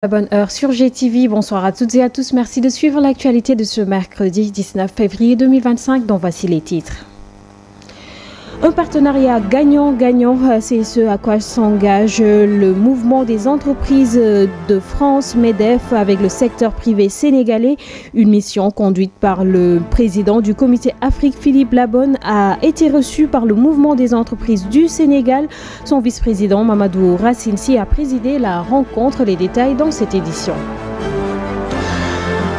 La bonne heure sur GTV. Bonsoir à toutes et à tous. Merci de suivre l'actualité de ce mercredi 19 février 2025 dont voici les titres. Un partenariat gagnant-gagnant, c'est ce à quoi s'engage le mouvement des entreprises de France, MEDEF, avec le secteur privé sénégalais. Une mission conduite par le président du comité Afrique, Philippe Labonne, a été reçue par le mouvement des entreprises du Sénégal. Son vice-président, Mamadou Racine Sy, a présidé la rencontre. Les détails dans cette édition.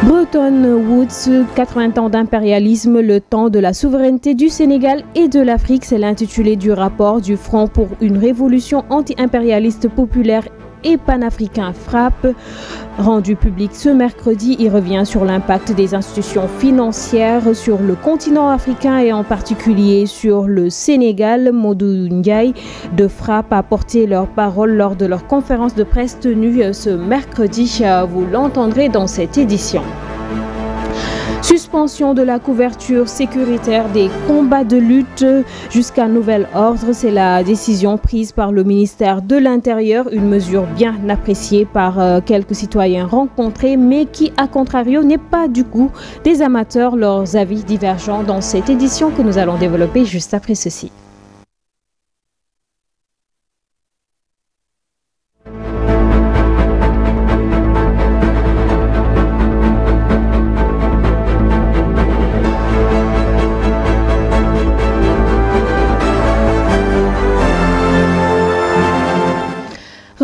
Bretton Woods, 80 ans d'impérialisme, le temps de la souveraineté du Sénégal et de l'Afrique, c'est l'intitulé du rapport du Front pour une révolution anti-impérialiste populaire et panafricain FRAPP. Rendu public ce mercredi, il revient sur l'impact des institutions financières sur le continent africain et en particulier sur le Sénégal. Modou Ndiaye de FRAPP a porté leur parole lors de leur conférence de presse tenue ce mercredi. Vous l'entendrez dans cette édition. Suspension de la couverture sécuritaire des combats de lutte jusqu'à nouvel ordre. C'est la décision prise par le ministère de l'Intérieur, une mesure bien appréciée par quelques citoyens rencontrés, mais qui, à contrario, n'est pas du goût des amateurs. Leurs avis divergents dans cette édition que nous allons développer juste après ceci.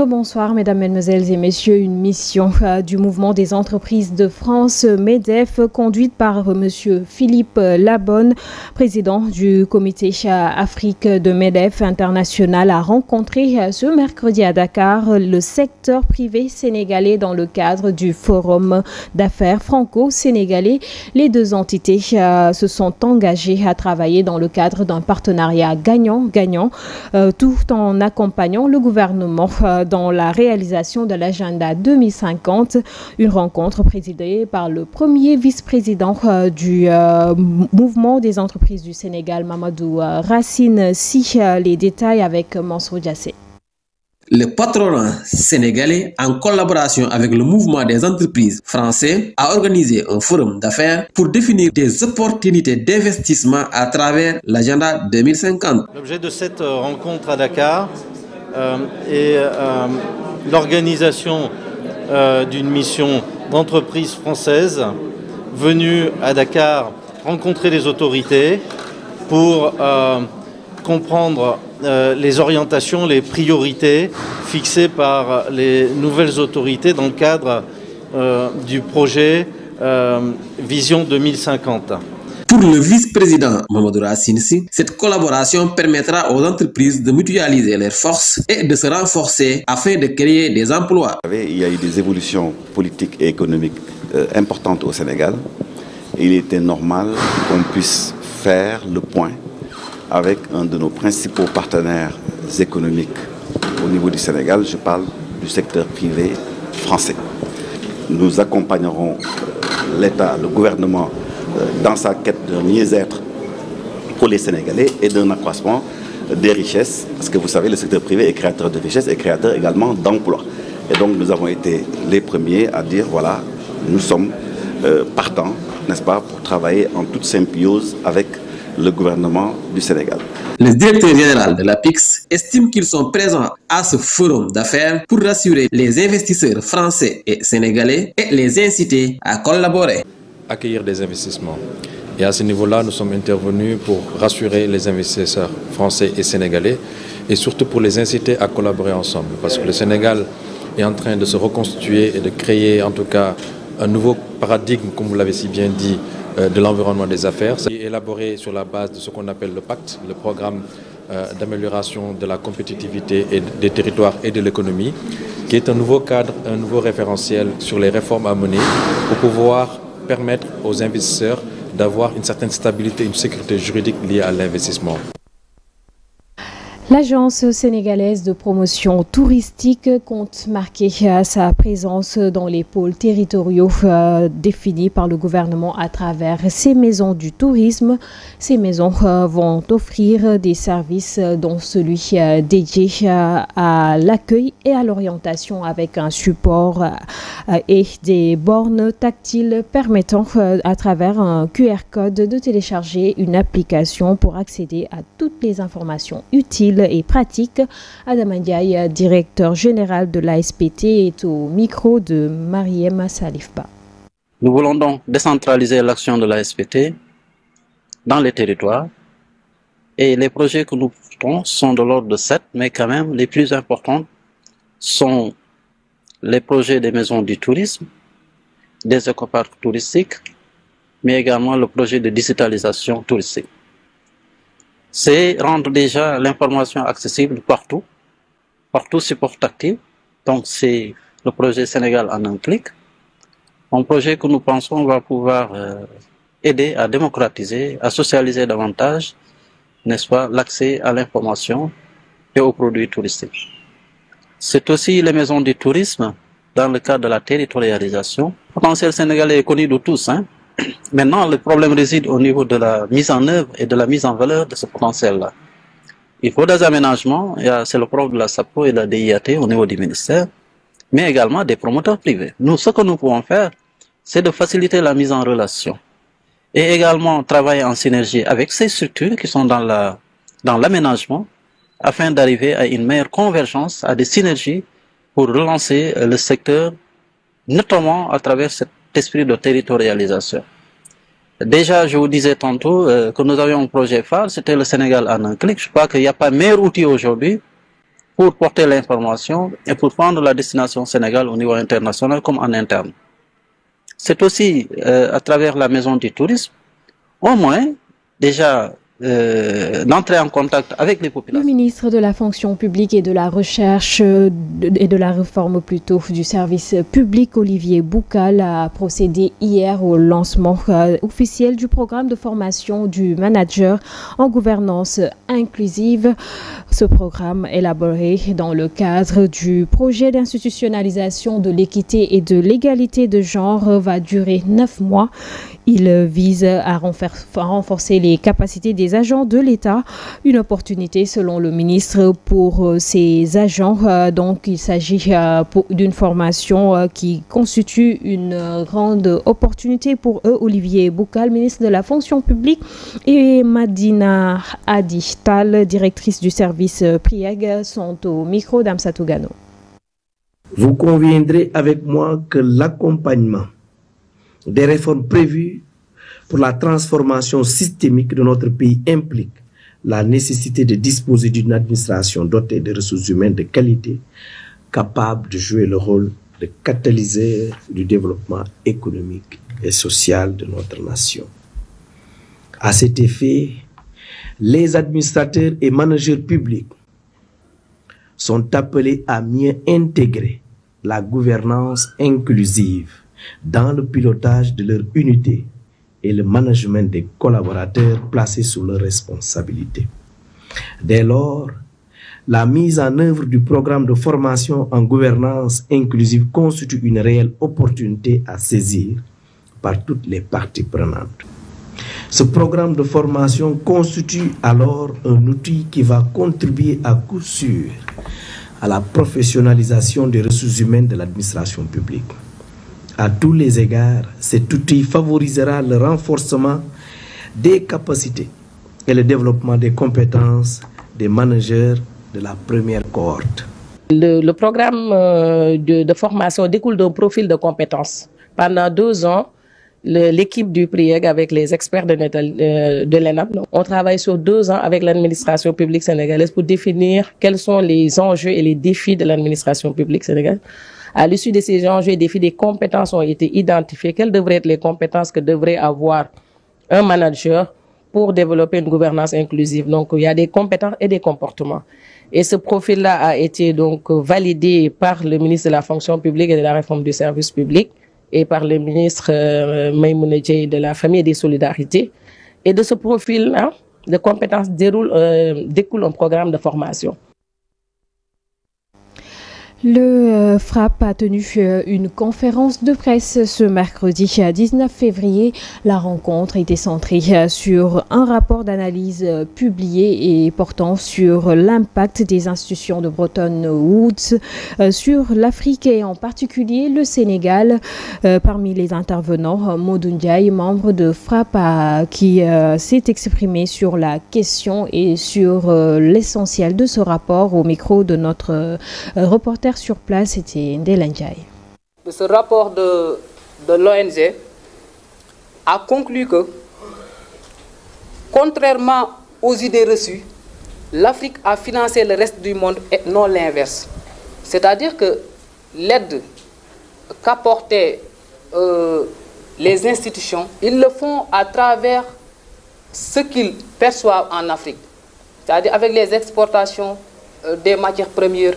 Bonsoir mesdames, mesdemoiselles et messieurs. Une mission du mouvement des entreprises de France, MEDEF, conduite par monsieur Philippe Labonne, président du comité Afrique de MEDEF international, a rencontré ce mercredi à Dakar le secteur privé sénégalais dans le cadre du forum d'affaires franco-sénégalais. Les deux entités se sont engagées à travailler dans le cadre d'un partenariat gagnant-gagnant, tout en accompagnant le gouvernement dans la réalisation de l'agenda 2050, une rencontre présidée par le premier vice-président du mouvement des entreprises du Sénégal, Mamadou Racine Sy. Les détails avec Mansour Diassé. Le patronat sénégalais, en collaboration avec le mouvement des entreprises français, a organisé un forum d'affaires pour définir des opportunités d'investissement à travers l'agenda 2050. L'objet de cette rencontre à Dakar est l'organisation d'une mission d'entreprises françaises venues à Dakar rencontrer les autorités pour comprendre les orientations, les priorités fixées par les nouvelles autorités dans le cadre du projet Vision 2050. Pour le vice-président Mamadou Racine Sy, cette collaboration permettra aux entreprises de mutualiser leurs forces et de se renforcer afin de créer des emplois. Il y a eu des évolutions politiques et économiques importantes au Sénégal. Il était normal qu'on puisse faire le point avec un de nos principaux partenaires économiques au niveau du Sénégal. Je parle du secteur privé français. Nous accompagnerons l'État, le gouvernement, dans sa quête d'un mieux-être pour les Sénégalais et d'un accroissement des richesses. Parce que vous savez, le secteur privé est créateur de richesses et créateur également d'emplois. Et donc nous avons été les premiers à dire, voilà, nous sommes partants, n'est-ce pas, pour travailler en toute symbiose avec le gouvernement du Sénégal. Le directeur général de l'APIX estime qu'ils sont présents à ce forum d'affaires pour rassurer les investisseurs français et sénégalais et les inciter à collaborer. Accueillir des investissements. Et à ce niveau-là, nous sommes intervenus pour rassurer les investisseurs français et sénégalais et surtout pour les inciter à collaborer ensemble. Parce que le Sénégal est en train de se reconstituer et de créer en tout cas un nouveau paradigme, comme vous l'avez si bien dit, de l'environnement des affaires. C'est élaboré sur la base de ce qu'on appelle le pacte, le programme d'amélioration de la compétitivité et des territoires et de l'économie, qui est un nouveau cadre, un nouveau référentiel sur les réformes à mener pour pouvoir permettre aux investisseurs d'avoir une certaine stabilité, une sécurité juridique liée à l'investissement. L'Agence sénégalaise de promotion touristique compte marquer sa présence dans les pôles territoriaux définis par le gouvernement à travers ces maisons du tourisme. Ces maisons vont offrir des services dont celui dédié à l'accueil et à l'orientation avec un support et des bornes tactiles permettant à travers un QR code de télécharger une application pour accéder à toutes les informations utiles et pratique. Adam Ndiaye, directeur général de l'ASPT, est au micro de Mariem Salifba. Nous voulons donc décentraliser l'action de l'ASPT dans les territoires et les projets que nous portons sont de l'ordre de 7, mais quand même les plus importants sont les projets des maisons du tourisme, des écoparcs touristiques, mais également le projet de digitalisation touristique. C'est rendre déjà l'information accessible partout support tactile. Donc c'est le projet Sénégal en un clic. Un projet que nous pensons va pouvoir aider à démocratiser, à socialiser davantage, n'est-ce pas, l'accès à l'information et aux produits touristiques. C'est aussi les maisons du tourisme dans le cadre de la territorialisation. Le potentiel sénégalais est connu de tous, hein. Maintenant, le problème réside au niveau de la mise en œuvre et de la mise en valeur de ce potentiel-là. Il faut des aménagements, c'est le propre de la SAPO et de la DIAT au niveau du ministère, mais également des promoteurs privés. Nous, ce que nous pouvons faire, c'est de faciliter la mise en relation et également travailler en synergie avec ces structures qui sont dans l'aménagement afin d'arriver à une meilleure convergence, à des synergies pour relancer le secteur, notamment à travers cet esprit de territorialisation. Déjà, je vous disais tantôt que nous avions un projet phare, c'était le Sénégal en un clic. Je crois qu'il n'y a pas meilleur outil aujourd'hui pour porter l'information et pour prendre la destination Sénégal au niveau international comme en interne. C'est aussi à travers la maison du tourisme, au moins, déjà, d'entrer en contact avec les populations. Le ministre de la fonction publique et de la recherche et de la réforme plutôt du service public, Olivier Boucal, a procédé hier au lancement officiel du programme de formation du manager en gouvernance inclusive. Ce programme élaboré dans le cadre du projet d'institutionnalisation de l'équité et de l'égalité de genre va durer 9 mois. Il vise à renforcer les capacités des agents de l'État. Une opportunité, selon le ministre, pour ces agents. Donc, il s'agit d'une formation qui constitue une grande opportunité pour eux. Olivier Boucal, ministre de la fonction publique, et Madina Adishtal, directrice du service PRIEG, sont au micro d'Amsatou Gano. Vous conviendrez avec moi que l'accompagnement des réformes prévues pour la transformation systémique de notre pays implique la nécessité de disposer d'une administration dotée de ressources humaines de qualité, capable de jouer le rôle de catalyseur du développement économique et social de notre nation. À cet effet, les administrateurs et managers publics sont appelés à mieux intégrer la gouvernance inclusive dans le pilotage de leur unité et le management des collaborateurs placés sous leur responsabilité. Dès lors, la mise en œuvre du programme de formation en gouvernance inclusive constitue une réelle opportunité à saisir par toutes les parties prenantes. Ce programme de formation constitue alors un outil qui va contribuer à coup sûr à la professionnalisation des ressources humaines de l'administration publique. À tous les égards, cet outil favorisera le renforcement des capacités et le développement des compétences des managers de la première cohorte. Le programme de formation découle d'un profil de compétences. Pendant 2 ans, l'équipe du PRIEG avec les experts de l'ENAP, on travaille sur 2 ans avec l'administration publique sénégalaise pour définir quels sont les enjeux et les défis de l'administration publique sénégalaise. À l'issue de ces enjeux et défis, des compétences ont été identifiées. Quelles devraient être les compétences que devrait avoir un manager pour développer une gouvernance inclusive? Donc, il y a des compétences et des comportements. Et ce profil-là a été donc validé par le ministre de la fonction publique et de la réforme du service public et par le ministre Maïmouna Dièye de la famille et des solidarités. Et de ce profil-là, de compétences découle un programme de formation. Le FRAPP a tenu une conférence de presse ce mercredi 19 février. La rencontre était centrée sur un rapport d'analyse publié et portant sur l'impact des institutions de Bretton Woods sur l'Afrique et en particulier le Sénégal. Parmi les intervenants, Modou Ndiaye, membre de FRAPP, qui s'est exprimé sur la question et sur l'essentiel de ce rapport au micro de notre reporter sur place, c'était Ndella Ndiaye. Ce rapport de l'ONG a conclu que, contrairement aux idées reçues, l'Afrique a financé le reste du monde et non l'inverse. C'est-à-dire que l'aide qu'apportaient les institutions, ils le font à travers ce qu'ils perçoivent en Afrique. C'est-à-dire avec les exportations des matières premières,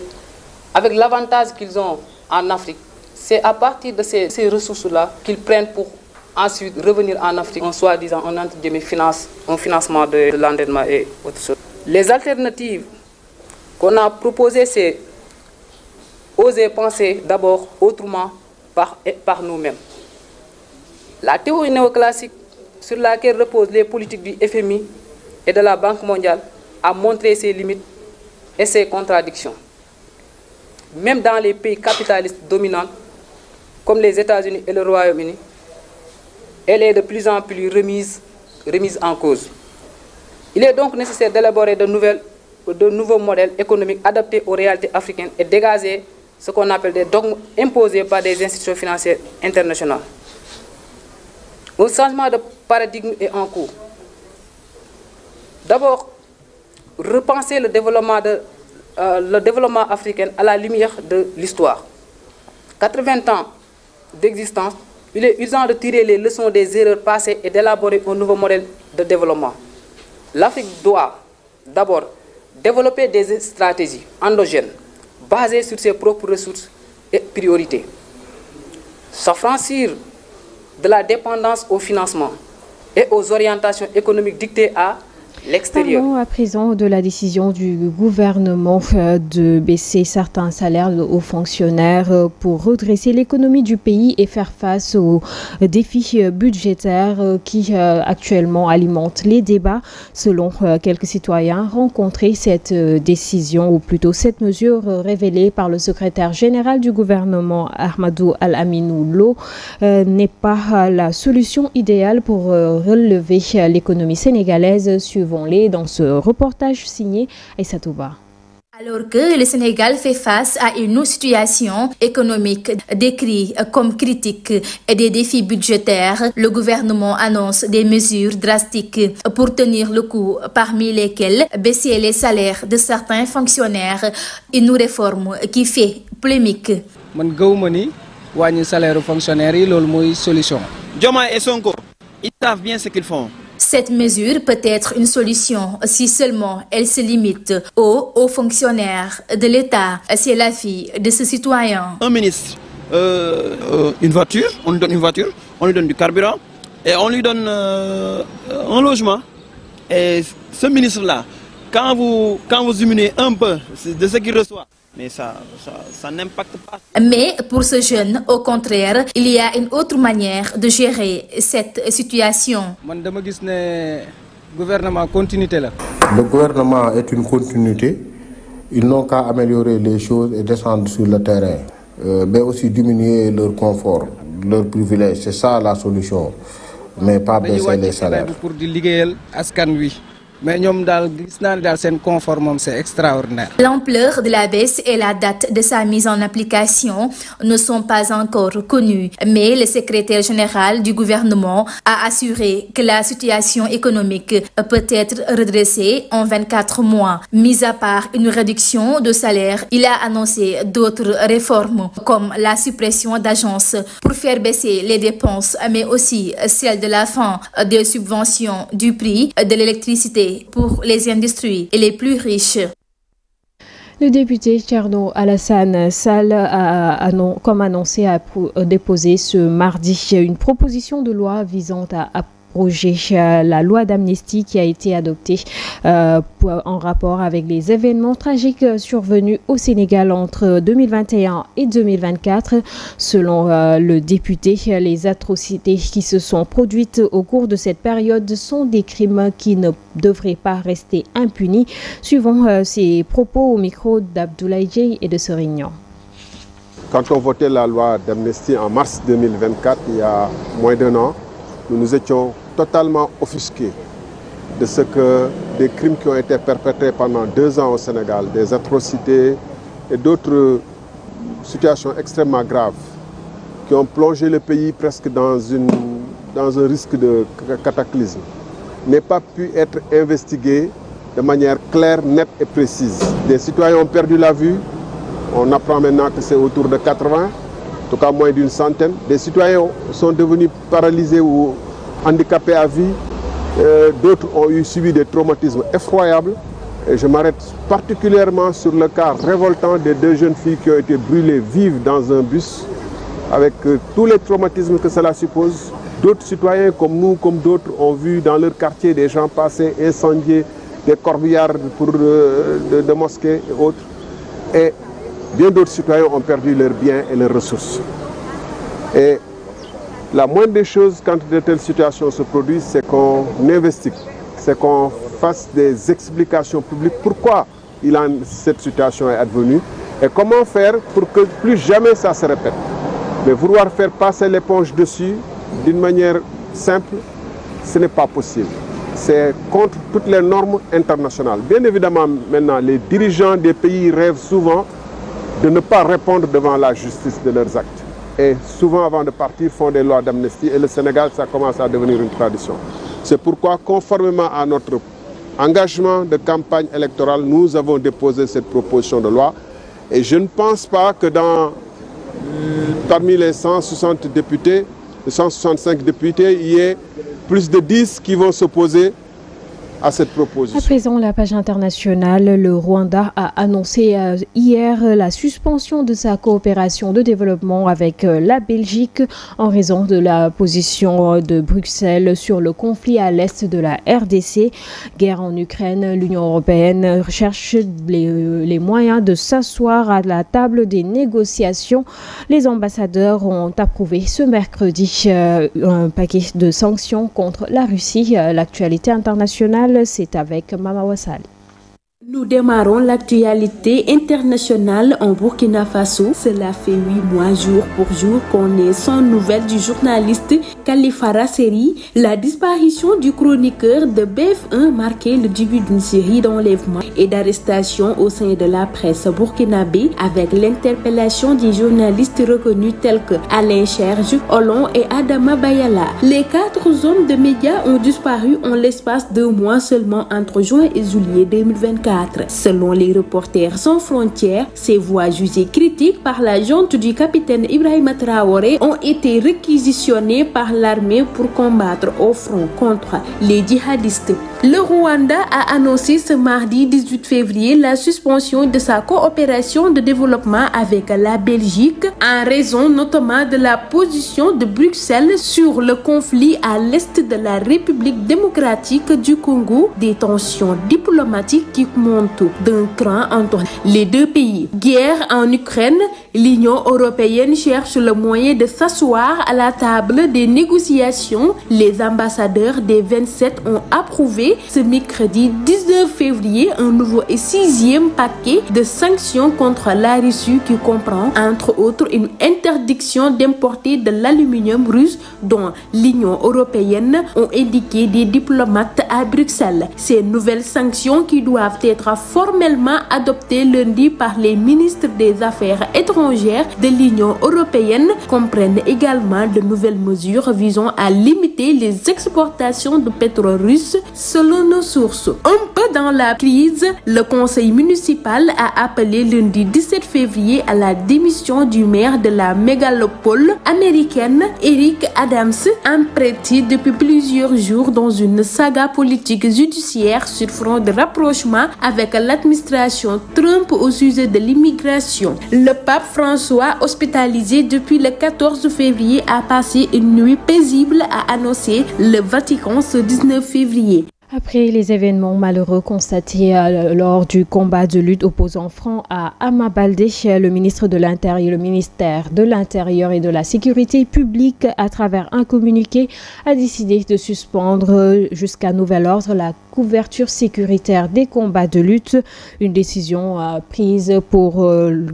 avec l'avantage qu'ils ont en Afrique. C'est à partir de ces ressources-là qu'ils prennent pour ensuite revenir en Afrique en soi-disant un financement de l'endettement et autres choses. Les alternatives qu'on a proposées, c'est oser penser d'abord autrement par nous-mêmes. La théorie néoclassique sur laquelle reposent les politiques du FMI et de la Banque mondiale a montré ses limites et ses contradictions. Même dans les pays capitalistes dominants, comme les États-Unis et le Royaume-Uni, elle est de plus en plus remise en cause. Il est donc nécessaire d'élaborer de nouveaux modèles économiques adaptés aux réalités africaines et dégager ce qu'on appelle des dogmes imposés par des institutions financières internationales. Un changement de paradigme est en cours. D'abord, repenser le développement africain à la lumière de l'histoire. 80 ans d'existence, il est urgent de tirer les leçons des erreurs passées et d'élaborer un nouveau modèle de développement. L'Afrique doit d'abord développer des stratégies endogènes basées sur ses propres ressources et priorités. S'affranchir de la dépendance au financement et aux orientations économiques dictées à l'extérieur. Parlons à présent de la décision du gouvernement de baisser certains salaires aux fonctionnaires pour redresser l'économie du pays et faire face aux défis budgétaires qui actuellement alimentent les débats. Selon quelques citoyens rencontrés, cette décision, ou plutôt cette mesure révélée par le secrétaire général du gouvernement, Ahmadou Al-Aminou Lo, n'est pas la solution idéale pour relever l'économie sénégalaise, suivant dans ce reportage signé Aïssa Touba. Alors que le Sénégal fait face à une situation économique décrite comme critique et des défis budgétaires, le gouvernement annonce des mesures drastiques pour tenir le coup, parmi lesquelles baisser les salaires de certains fonctionnaires, une réforme qui fait polémique. Man gawma ni wañi salaire fonctionnaires yi lolu moy solution. Diomaye et Sonko, ils savent bien ce qu'ils font. Cette mesure peut être une solution si seulement elle se limite aux hauts fonctionnaires de l'État. C'est la fille de ce citoyen. Un ministre, une voiture, on lui donne une voiture, on lui donne du carburant et on lui donne un logement. Et ce ministre-là, quand vous diminuez un peu de ce qu'il reçoit, mais ça n'impacte pas. Mais pour ce jeune, au contraire, il y a une autre manière de gérer cette situation. Le gouvernement continuité là. Le gouvernement est une continuité. Ils n'ont qu'à améliorer les choses et descendre sur le terrain, mais aussi diminuer leur confort, leur privilège. C'est ça la solution, mais pas baisser les salaires. Pour mais c'est extraordinaire. L'ampleur de la baisse et la date de sa mise en application ne sont pas encore connues, mais le secrétaire général du gouvernement a assuré que la situation économique peut être redressée en 24 mois. Mis à part une réduction de salaire, il a annoncé d'autres réformes comme la suppression d'agences pour faire baisser les dépenses, mais aussi celle de la fin des subventions du prix de l'électricité pour les industries et les plus riches. Le député Thierno Alassane Sall a, comme annoncé, a déposé ce mardi une proposition de loi visant à abroger la loi d'amnistie qui a été adoptée en rapport avec les événements tragiques survenus au Sénégal entre 2021 et 2024. Selon le député, les atrocités qui se sont produites au cours de cette période sont des crimes qui ne devraient pas rester impunis. Suivant ses propos au micro d'Abdoulaye Dieye et de Serignan. Quand on votait la loi d'amnistie en mars 2024, il y a moins d'un an, nous nous étions totalement offusqués de ce que des crimes qui ont été perpétrés pendant 2 ans au Sénégal, des atrocités et d'autres situations extrêmement graves qui ont plongé le pays presque dans un risque de cataclysme, n'aient pas pu être investigués de manière claire, nette et précise. Des citoyens ont perdu la vue. On apprend maintenant que c'est autour de 80, en tout cas moins d'une centaine. Des citoyens sont devenus paralysés ou handicapés à vie. D'autres ont subi des traumatismes effroyables. Et je m'arrête particulièrement sur le cas révoltant des 2 jeunes filles qui ont été brûlées vives dans un bus, avec tous les traumatismes que cela suppose. D'autres citoyens comme nous, comme d'autres, ont vu dans leur quartier des gens passer, incendier des corbillards de mosquées et autres. Et bien d'autres citoyens ont perdu leurs biens et leurs ressources. Et la moindre des choses quand de telles situations se produisent, c'est qu'on investigue, c'est qu'on fasse des explications publiques pourquoi cette situation est advenue et comment faire pour que plus jamais ça se répète. Mais vouloir faire passer l'éponge dessus d'une manière simple, ce n'est pas possible. C'est contre toutes les normes internationales. Bien évidemment, maintenant, les dirigeants des pays rêvent souvent de ne pas répondre devant la justice de leurs actes. Et souvent, avant de partir, font des lois d'amnistie. Et le Sénégal, ça commence à devenir une tradition. C'est pourquoi, conformément à notre engagement de campagne électorale, nous avons déposé cette proposition de loi. Et je ne pense pas que parmi les 160 députés, les 165 députés, il y ait plus de 10 qui vont s'opposer à cette proposition. À présent, la page internationale, le Rwanda a annoncé hier la suspension de sa coopération de développement avec la Belgique en raison de la position de Bruxelles sur le conflit à l'est de la RDC. Guerre en Ukraine, l'Union européenne cherche les moyens de s'asseoir à la table des négociations. Les ambassadeurs ont approuvé ce mercredi un paquet de sanctions contre la Russie. L'actualité internationale, c'est avec Mama Wassal. Nous démarrons l'actualité internationale en Burkina Faso. Cela fait 8 mois jour pour jour qu'on est sans nouvelles du journaliste Khalifa Seri. La disparition du chroniqueur de BF1 marquait le début d'une série d'enlèvements et d'arrestations au sein de la presse burkinabé, avec l'interpellation des journalistes reconnus tels que Alain Cherge, Olon et Adama Bayala. Les 4 hommes de médias ont disparu en l'espace de 2 mois seulement entre juin et juillet 2024. Selon les Reporters sans frontières, ces voix jugées critiques par la junte du capitaine Ibrahima Traoré ont été réquisitionnées par l'armée pour combattre au front contre les djihadistes. Le Rwanda a annoncé ce mardi 18 février la suspension de sa coopération de développement avec la Belgique en raison notamment de la position de Bruxelles sur le conflit à l'est de la République démocratique du Congo, des tensions diplomatiques qui montent d'un cran entre les 2 pays. Guerre en Ukraine, l'Union européenne cherche le moyen de s'asseoir à la table des négociations. Les ambassadeurs des 27 ont approuvé ce mercredi 19 février un nouveau et 6e paquet de sanctions contre la Russie qui comprend entre autres une interdiction d'importer de l'aluminium russe dont l'Union européenne ont indiqué des diplomates à Bruxelles. Ces nouvelles sanctions qui doivent être formellement adoptées lundi par les ministres des Affaires étrangères de l'Union européenne comprennent également de nouvelles mesures visant à limiter les exportations de pétrole russe. selon nos sources. Un peu dans la crise, le conseil municipal a appelé lundi 17 février à la démission du maire de la mégalopole américaine, Eric Adams, empêtré depuis plusieurs jours dans une saga politique judiciaire sur front de rapprochement avec l'administration Trump au sujet de l'immigration. Le pape François, hospitalisé depuis le 14 février, a passé une nuit paisible, a annoncé le Vatican ce 19 février. Après les événements malheureux constatés lors du combat de lutte opposant Front à Ama Baldé, le ministère de l'Intérieur et de la Sécurité publique, à travers un communiqué, a décidé de suspendre jusqu'à nouvel ordre la couverture sécuritaire des combats de lutte. Une décision prise pour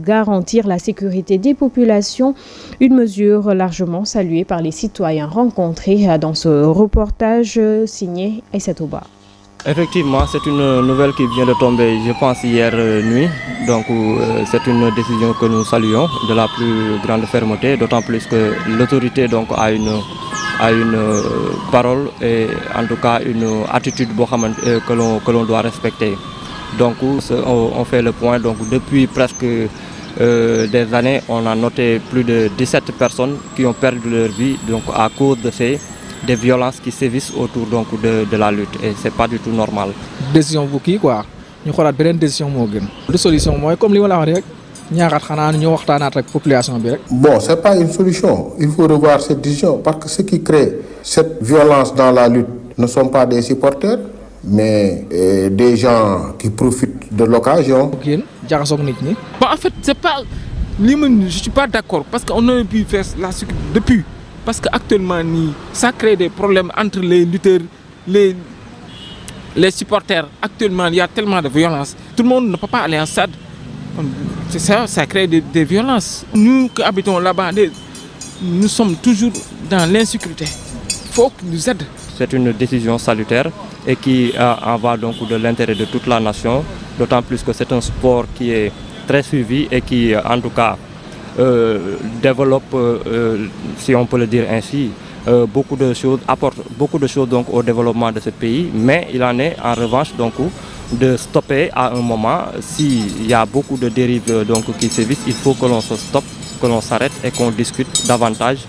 garantir la sécurité des populations. Une mesure largement saluée par les citoyens rencontrés dans ce reportage signé Aïssatou Ba. Effectivement, c'est une nouvelle qui vient de tomber, je pense, hier nuit. Donc, c'est une décision que nous saluons de la plus grande fermeté, d'autant plus que l'autorité donc a une parole et en tout cas une attitude que l'on doit respecter. Donc, on fait le point. Donc, depuis presque des années, on a noté plus de 17 personnes qui ont perdu leur vie donc, à cause de des violences qui sévissent autour donc, de la lutte et c'est pas du tout normal. Décision bu kii quoi ñu xoolaat beneen décision moo gën. De solution mooy comme li ma la wax rek ñaaxaat xanaa ñu waxtaanaat ak population bi rek. Bon, c'est pas une solution. Il faut revoir cette décision parce que ce qui crée cette violence dans la lutte ne sont pas des supporters mais des gens qui profitent de l'occasion. jaxasoog nit ñi. Bon, en fait, c'est pas je suis pas d'accord parce qu'on aurait pu faire la depuis. Parce qu'actuellement, ça crée des problèmes entre les lutteurs, les supporters. Actuellement, il y a tellement de violence. Tout le monde ne peut pas aller en stade. C'est ça crée des violences. Nous qui habitons là-bas, nous sommes toujours dans l'insécurité. Il faut qu'ils nous aident. C'est une décision salutaire et qui en va donc de l'intérêt de toute la nation. D'autant plus que c'est un sport qui est très suivi et qui, en tout cas, développe, si on peut le dire ainsi, beaucoup de choses, apporte beaucoup de choses donc, au développement de ce pays, mais il en est en revanche donc, de stopper à un moment. S'il y a beaucoup de dérives donc, qui sévissent, il faut que l'on se stoppe, que l'on s'arrête et qu'on discute davantage.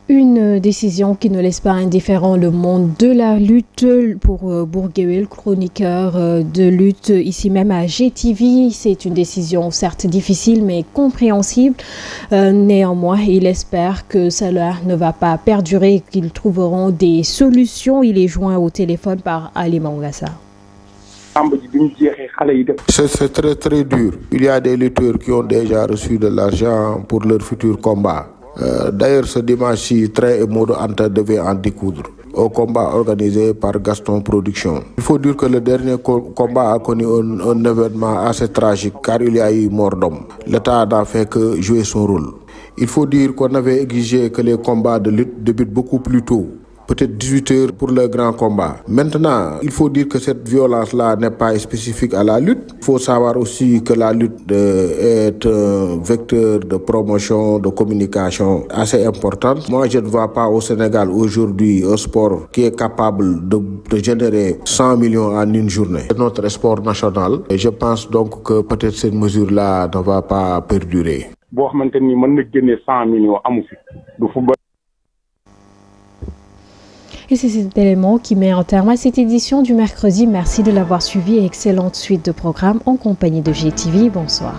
Une décision qui ne laisse pas indifférent le monde de la lutte. Pour Bourguewel, chroniqueur de lutte ici même à GTV, c'est une décision certes difficile mais compréhensible. Néanmoins, il espère que cela ne va pas perdurer et qu'ils trouveront des solutions. Il est joint au téléphone par Ali Mangassa. C'est très très dur. Il y a des lutteurs qui ont déjà reçu de l'argent pour leur futur combat. D'ailleurs, ce dimanche-ci, Train et Modo Anta devaient en découdre au combat organisé par Gaston Production. Il faut dire que le dernier combat a connu un événement assez tragique car il y a eu mort d'homme. L'État n'a fait que jouer son rôle. Il faut dire qu'on avait exigé que les combats de lutte débutent beaucoup plus tôt. Peut-être 18 heures pour le grand combat. Maintenant, il faut dire que cette violence-là n'est pas spécifique à la lutte. Il faut savoir aussi que la lutte est un vecteur de promotion, de communication assez important. Moi, je ne vois pas au Sénégal aujourd'hui un sport qui est capable de générer 100 millions en une journée. C'est notre sport national. Et je pense donc que peut-être cette mesure-là ne va pas perdurer. Et c'est cet élément qui met en terme à cette édition du mercredi. Merci de l'avoir suivi et excellente suite de programmes en compagnie de GTV. Bonsoir.